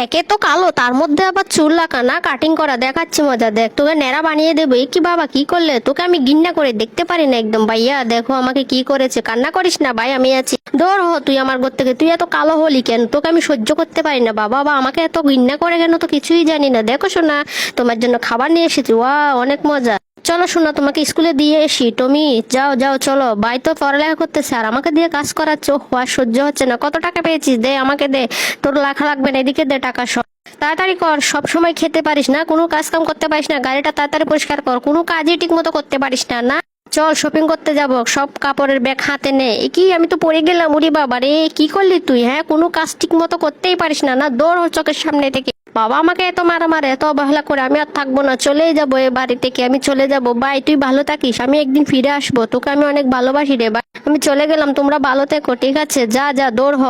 একে তো কালো, তার মধ্যে আবার চুল লাগানা, কাটিং করা, দেখাচ্ছি মজা। দেখ, তোকে ন্যাড়া বানিয়ে দেবো। এ কি বাবা, কি করলে? তোকে আমি ঘৃণা করে দেখতে পারি না একদম। ভাইয়া দেখো আমাকে কি করেছে। কান্না করিস না ভাই, আমি আছি। দূর হ তুই আমার ঘর থেকে। তুই এত কালো হলি কেন? তোকে আমি সহ্য করতে পারি না বাবা। বা আমাকে এত ঘৃণা করে কেন তো কিছুই জানি না। দেখো শোনা, তোমার জন্য খাবার নিয়ে এসেছি। ওয়া, অনেক মজা। চলো শোনা, তোমাকে স্কুলে দিয়ে এসি। তুমি যাও যাও চলো। ভাই তো পড়ালেখা করতেছে আর আমাকে দিয়ে কাজ করাচ্ছে। ও আর সহ্য হচ্ছে না। কত টাকা পেয়েছিস? দে আমাকে দে। তোর লেখা লাগবে না, এদিকে দে টাকা সব। তাড়াতাড়ি কর, সব সময় খেতে পারিস না, কোনো কাজ কাম করতে পারিস না। গাড়িটা তাড়াতাড়ি পরিষ্কার কর, কোনো কাজই ঠিক মতো করতে পারিস না। না, চল শপিং করতে যাব। সব কাপড়ের ব্যাগ হাতে নে। এ কি, আমি তো পড়ে গেলাম। উরি বাবা রে, কি করলি তুই? হ্যাঁ, কোনো কাজ ঠিক মতো করতেই পারিস না। না, দৌড় ওর চোখের সামনে থেকে। বাবা আমাকে এত মারা মারে, এত অবহেলা করে আমি আর থাকবো না। চলেই যাবো এ বাড়ি থেকে, আমি চলে যাব। বাই, তুই ভালো থাকিস, আমি একদিন ফিরে আসবো। তোকে আমি অনেক ভালোবাসি রে। বাই, আমি চলে গেলাম, তোমরা ভালো থেকো। ঠিক আছে, যা যা, দৌড় হ।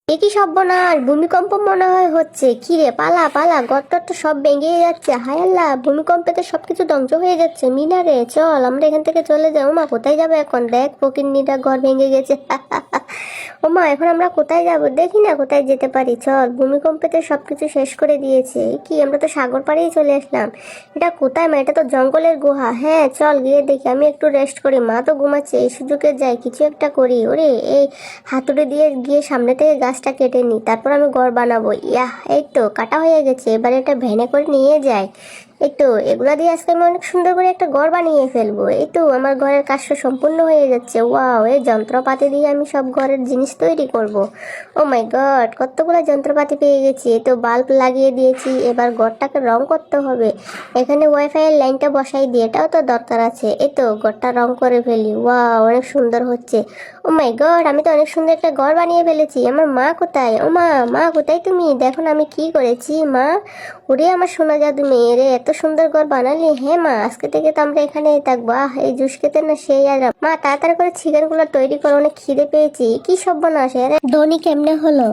একই সর্বনাশ, ভূমিকম্প মনে হয় হচ্ছে। কি রে, পালা পালা, গর্ত তো সব ভেঙে যাচ্ছে। হায় আল্লাহ, ভূমিকম্পে সবকিছু ধ্বংস হয়ে যাচ্ছে। মিনা রে, চল আমরা এখান থেকে চলে যাই। ওমা, কোথায় যাবে এখন? দেখ ফকিন্নিটা ঘর ভেঙে গেছে। ওমা, এখন আমরা কোথায় যাব? দেখি না কোথায় যেতে পারি। চল, ভূমিকম্পে সবকিছু শেষ করে দিয়েছে। কি, আমরা তো সাগর পাড়েই চলে আসলাম। এটা কোথায় মা? এটা তো জঙ্গলের গুহা। হ্যাঁ চল গিয়ে দেখি। আমি একটু রেস্ট করি, মা তো ঘুমাচ্ছে। এই সুযোগে যাই, কিছু একটা করি। ওরে, এই হাতুড়ি দিয়ে গিয়ে সামনে থেকে গাছটা কেটে নিই, তারপর আমি ঘর বানাবো। ইয়াহ, এই তো কাটা হয়ে গেছে। এবার এটা ভেনে করে নিয়ে যাই। এই তো এগুলা দিয়ে আজকে আমি অনেক সুন্দর করে একটা ঘর বানিয়ে ফেলবো। এই তো আমার ঘরের কাজটা সম্পূর্ণ হয়ে যাচ্ছে। ওয়াও, এই যন্ত্রপাতি দিয়ে আমি সব ঘরের জিনিস তৈরি করব। ও মাই গড, কতগুলো যন্ত্রপাতি পেয়ে গেছি। এই তো বাল্ব লাগিয়ে দিয়েছি। এবার ঘরটাকে রং করতে হবে। এখানে ওয়াইফাই এর লাইনটা বসাই দিয়ে, এটাও তো দরকার আছে। এই তো ঘরটা রং করে ফেলি। ওয়াও, অনেক সুন্দর হচ্ছে। ও মাই গড, আমি তো অনেক সুন্দর একটা ঘর বানিয়ে ফেলেছি। আমার মা কোথায়? ও মা, মা কোথায় তুমি? দেখো না আমি কি করেছি। মা, ওরে আমার সোনা জাদু মেয়ে রে, এত সুন্দর ঘর বানালি। হ্যাঁ মা, আজকে থেকে তো আমরা এখানেই থাকবো। এই জুস খেতে না সেই আরাম। মা তাড়াতাড়ি করে চিকেন গুলো তৈরি করো, অনেক খিদে পেয়েছি। কি সর্বনাশ, ধনী কেমনে হলো?